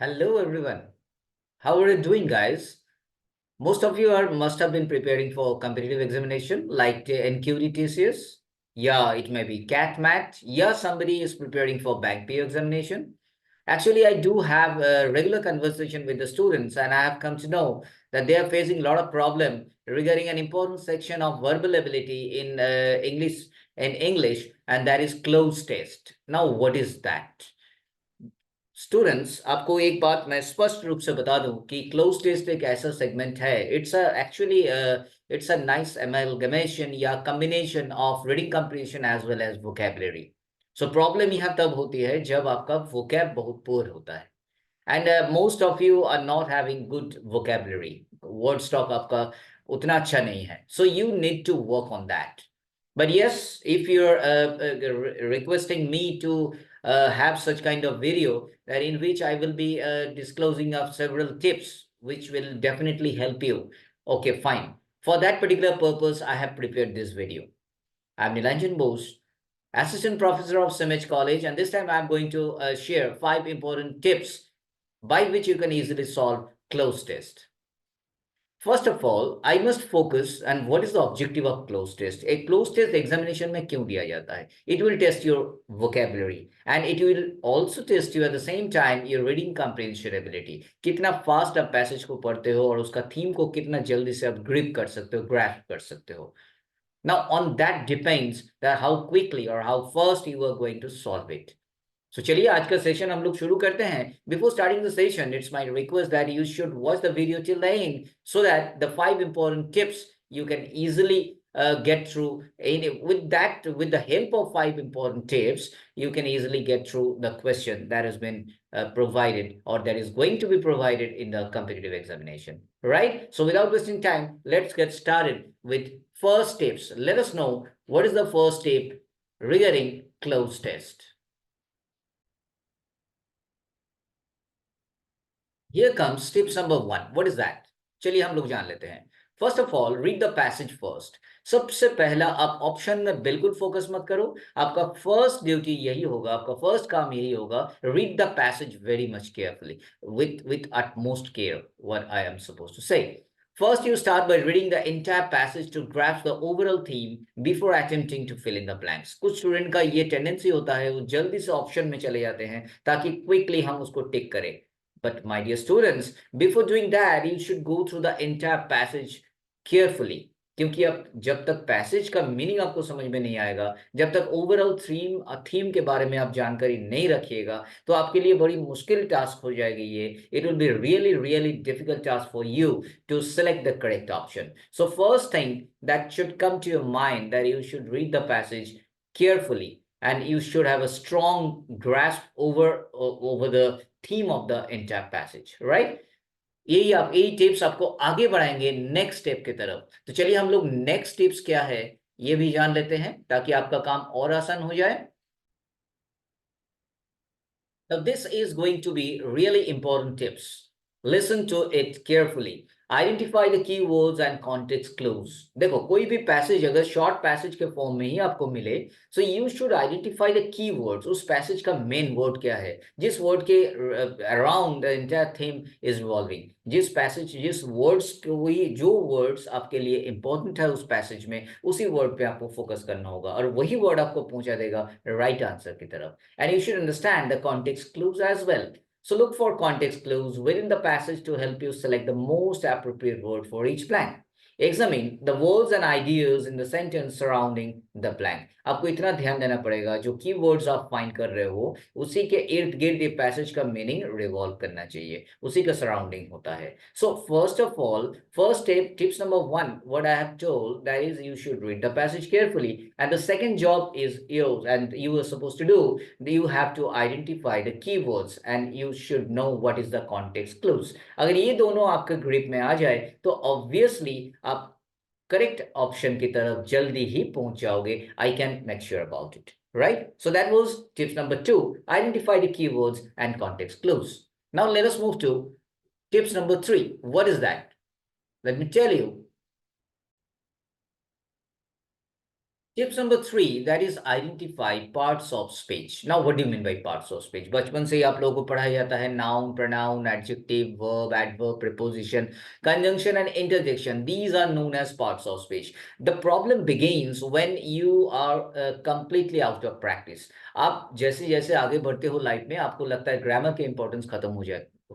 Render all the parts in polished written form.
Hello everyone. How are you doing, guys? Most of you must have been preparing for competitive examination like the Enquiry TCS. Yeah, it may be CAT MAT. Yeah, somebody is preparing for bank PO examination. Actually, I do have a regular conversation with the students, and I have come to know that they are facing a lot of problem regarding an important section of verbal ability in English, and that is close test. Now, what is that? Students आपको एक बात मैं स्पष्ट रूप से बता दूं कि क्लोज टेस्ट एक ऐसा सेगमेंट है इट्स अ नाइस amalgamation या combination of reading comprehension as well as vocabulary. So problem यहाँ तब होती है जब आपका vocab बहुत poor होता है and most of you are not having good vocabulary. Word stock आपका उतना अच्छा नहीं है, so you need to work on that. But yes, if you're requesting me to have such kind of video that in which I will be disclosing of several tips which will definitely help you. Okay, fine. For that particular purpose, I have prepared this video. I'm Nilanjan Bose, Assistant Professor of CIMAGE College, and this time I'm going to share 5 important tips by which you can easily solve close test. First of all, I must focus on what is the objective of closed test. A closed test examination में क्यों दिया जाता है? It will test your vocabulary and it will also test you at the same time your reading comprehension ability. कितना fast आप passage को पढ़ते हो और उसका theme को कितना जल्दी से आप grip कर सकते हो, grasp कर सकते हो. Now on that depends that how quickly or how fast you are going to solve it. So चलिए आज का सेशन हम लोग शुरू करते हैं. Before starting the session, it's my request that you should watch the video till the end so that the 5 important tips you can easily get through. With the help of 5 important tips, you can easily get through the question that has been provided or that is going to be provided in the competitive examination. Right? So without wasting time, let's get started with first tips. Let us know what is the first tip regarding closed test. Here comes tips number 1. What is that? चलिए हम लोग जान लेते हैं. First of all, read the passage first. सबसे पहला आप option में बिल्कुल फोकस मत करो. आपका फर्स्ट ड्यूटी यही होगा, आपका फर्स्ट काम यही होगा. Read the passage very much carefully with utmost care. What I am supposed to say. First, you start by reading the entire passage to grasp the overall theme before attempting to fill in the blanks. कुछ student का ये tendency होता है, वो जल्दी से option में चले जाते हैं ताकि क्विकली हम उसको टिक करें. But my dear students, before doing that, you should go through the entire passage carefully. क्योंकि अब जब तक पैसेज का मीनिंग आपको समझ में नहीं आएगा, जब तक ओवरऑल थीम के बारे में आप जानकारी नहीं रखिएगा, तो आपके लिए बड़ी मुश्किल टास्क हो जाएगी ये. It will be really difficult task for you to select the correct option. So first thing that should come to your mind that you should read the passage carefully and you should have a strong grasp over the theme of the entire passage, right? यही tips आपको आगे बढ़ाएंगे next step की तरफ. तो चलिए हम लोग नेक्स्ट टिप्स क्या है ये भी जान लेते हैं ताकि आपका काम और आसान हो जाए. Now this is going to be really important tips. Listen to it carefully. Identify the keywords and context clues. देखो कोई भी पैसेज अगर शॉर्ट पैसेज के फॉर्म में ही आपको मिले, so you should identify the keywords. उस पैसेज का मेन वर्ड क्या है, जिस वर्ड के around the entire theme is revolving. जिस वर्ड्स को जो वर्ड्स आपके लिए इंपॉर्टेंट है उस पैसेज में, उसी वर्ड पे आपको फोकस करना होगा और वही वर्ड आपको पहुंचा देगा राइट आंसर की तरफ. And you should understand the context clues as well. So look for context clues within the passage to help you select the most appropriate word for each blank. Examine the words and ideas in the sentence surrounding the blank. आपको इतना ध्यान देना पड़ेगा जो keywords आप find कर रहे हो उसी के इर्द गिर्द ये पैसेज का मीनिंग रिवॉल्व करना चाहिए, उसी का सराउंडिंग होता है. So first of all, first tips number 1 what I have told that is you should read the passage carefully, and the second job is yours and you are supposed to do, you have to identify the keywords and you should know what is the context clues. अगर ये दोनों आपके grip में आ जाए तो obviously आप correct option की तरफ जल्दी ही पहुंच जाओगे. I can make sure about it, right? So that was tips number 2, identify the keywords and context clues. Now let us move to tips number 3. What is that? Let me tell you. Tips number 3, that is identify parts of speech. Now, what do you mean by parts of speech? बचपन से ही आप लोगों को पढ़ाया जाता है noun, pronoun, adjective, verb, adverb, preposition, conjunction and interjection. These are known as parts of speech. The problem begins when you are completely out of practice. आप जैसे जैसे आगे बढ़ते हो लाइफ में आपको लगता है ग्रामर के इंपॉर्टेंस खत्म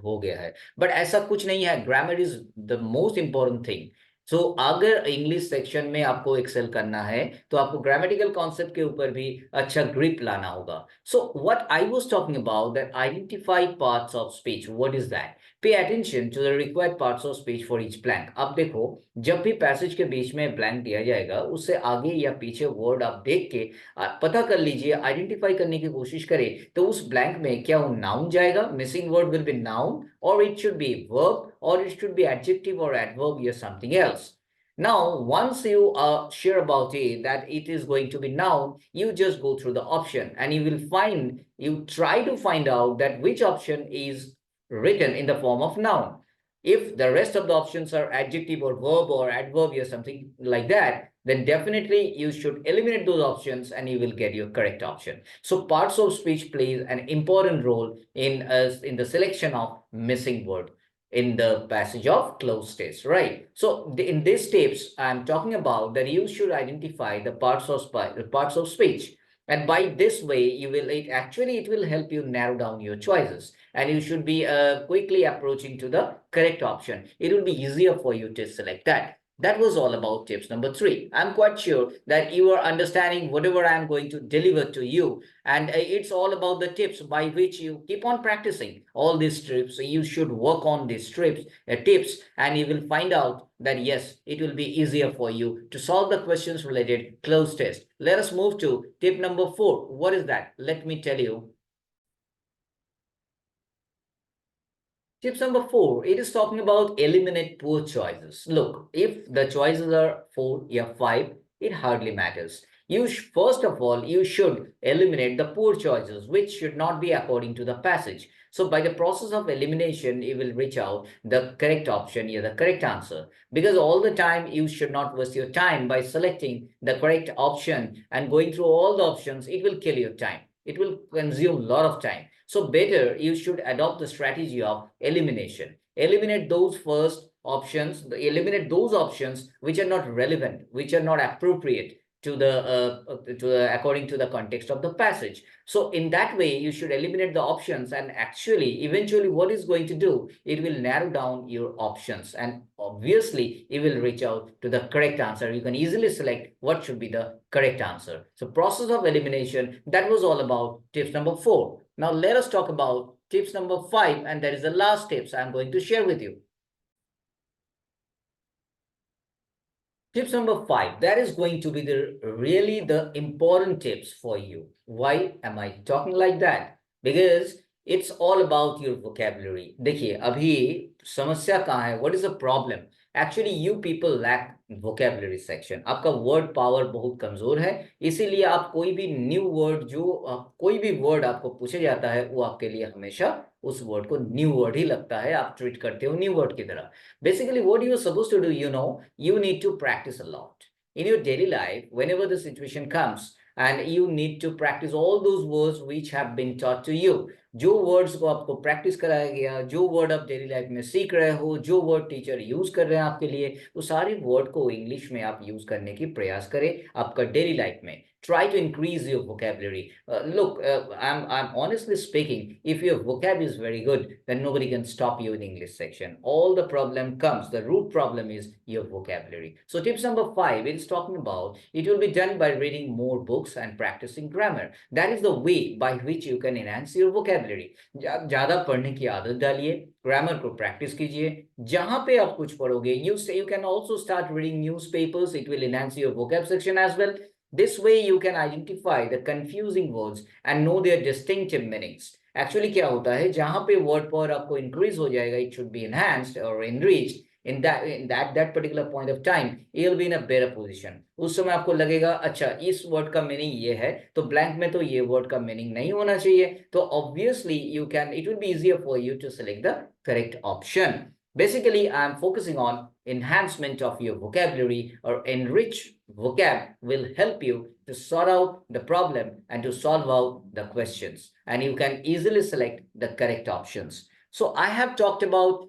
हो गया है, बट ऐसा कुछ नहीं है. Grammar is the most important thing. So अगर इंग्लिश सेक्शन में आपको एक्सेल करना है तो आपको ग्रामेटिकल कॉन्सेप्ट के ऊपर भी अच्छा ग्रिप लाना होगा. So what I was talking about, that identify parts of speech. What is that? Pay attention to the required parts of speech for each blank. अब देखो, जब भी पैसेज के बीच में ब्लैंक दिया जाएगा उससे आगे या पीछे वर्ड आप देख के पता कर लीजिए, आइडेंटिफाई करने की कोशिश करें तो उस ब्लैंक में क्या वो नाउन जाएगा, missing word will be noun, or it should be verb, or it should be adjective or adverb or something else. Now, once you are sure about it that it is going to be noun, you just go through the option and you try to find out that which option is written in the form of noun. If the rest of the options are adjective or verb or adverb or something like that, then definitely you should eliminate those options and you will get your correct option. So parts of speech plays an important role in the selection of missing word in the passage of closed test, right? So in these tips, I'm talking about that you should identify the parts of speech. And by this way, it will help you narrow down your choices. And you should be quickly approaching to the correct option. It will be easier for you to select that. That was all about tips number 3. I'm quite sure that you are understanding whatever I'm going to deliver to you. And it's all about the tips by which you keep on practicing all these tips. So you should work on these tips, and you will find out that yes, it will be easier for you to solve the questions related closed test. Let us move to tip number 4. What is that? Let me tell you. Tips number 4, it is talking about eliminate poor choices. Look, if the choices are 4 or 5, it hardly matters. First of all, you should eliminate the poor choices, which should not be according to the passage. So by the process of elimination, you will reach out the correct option or the correct answer. Because all the time, you should not waste your time by selecting the correct option and going through all the options. It will kill your time. It will consume a lot of time. So better you should adopt the strategy of elimination. Eliminate those eliminate those options which are not relevant, which are not appropriate according to the context of the passage. So in that way, you should eliminate the options, and actually, eventually, what is going to do? It will narrow down your options, and obviously, you will reach out to the correct answer. You can easily select what should be the correct answer. So process of elimination, that was all about tips number 4. Now let us talk about tips number 5, and that is the last tips I'm going to share with you. Tips number 5, that is going to be really the important tips for you. Why am I talking like that? Because it's all about your vocabulary. देखिए अभी समस्या कहाँ है? What is the problem? Actually, you people lack vocabulary section. आपका word power बहुत कमजोर है, इसीलिए आप कोई भी कोई भी word आपको पूछा जाता है वो आपके लिए हमेशा उस word को new word ही लगता है, आप treat करते हो new word की तरह. Basically, what you are supposed to do, you need to practice a lot. In your daily life, whenever the situation comes, and you need to practice all those words which have been taught to you. जो words को आपको practice कराया गया, जो word आप daily life में सीख रहे हो, जो वर्ड टीचर यूज कर रहे हैं आपके लिए, वो सारे वर्ड को इंग्लिश में आप यूज करने की प्रयास करें आपका डेली लाइफ में. Try to increase your vocabulary. Look, I'm honestly speaking, if your vocab is very good, then nobody can stop you in English section. All the problem comes, the root problem is your vocabulary. So tips number 5 is talking about, it will be done by reading more books and practicing grammar. That is the way by which you can enhance your vocabulary. ज़्यादा पढ़ने की आदत डालिए, grammar को practice कीजिए. जहां पे आप कुछ पढ़ोगे, you can also start reading newspapers. It will enhance your vocab section as well. This way you can identify the confusing words and know their distinctive meanings. Actually क्या होता है, जहां पे word power आपको increase हो जाएगा, it should be enhanced or enriched. In that particular point of time, you'll be in a better position. उस समय आपको लगेगा अच्छा इस वर्ड का मीनिंग ये है, तो ब्लैंक में तो ये वर्ड का मीनिंग नहीं होना चाहिए, तो obviously it will be easier for you to select the correct option. Basically, I'm focusing on enhancement of your vocabulary, or enrich vocab will help you to sort out the problem and to solve out the questions. And you can easily select the correct options. So I have talked about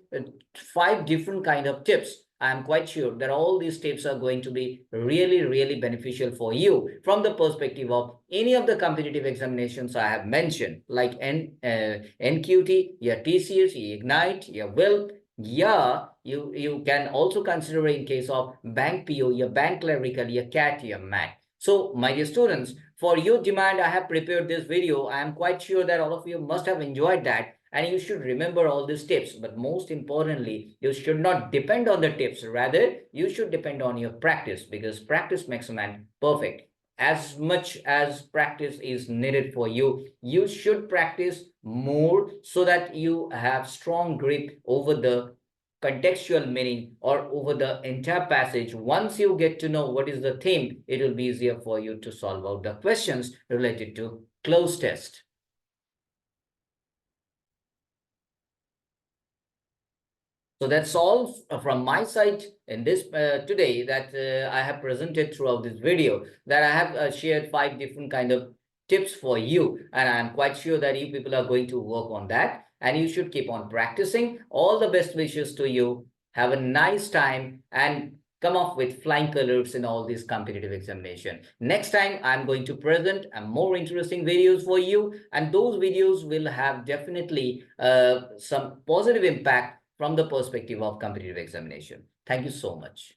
5 different kind of tips. I'm quite sure that all these tips are going to be really, really beneficial for you from the perspective of any of the competitive examinations I have mentioned, like NQT, your TCS, your Ignite, your WILP. Yeah, you can also consider in case of bank PO, your bank clerical, your CAT, your MAT. So, my dear students, for your demand, I have prepared this video. I am quite sure that all of you must have enjoyed that. And you should remember all these tips. But most importantly, you should not depend on the tips. Rather, you should depend on your practice, because practice makes a man perfect. As much as practice is needed for you, you should practice more so that you have strong grip over the contextual meaning or over the entire passage. Once you get to know what is the theme, it will be easier for you to solve out the questions related to cloze test. So that's all from my side in this today, that I have presented throughout this video, that I have shared 5 different kind of tips for you, and I'm quite sure that you people are going to work on that, and you should keep on practicing. All the best wishes to you. Have a nice time and come off with flying colors in all these competitive examination. Next time I'm going to present a more interesting videos for you, and those videos will have definitely some positive impact from the perspective of competitive examination. Thank you so much.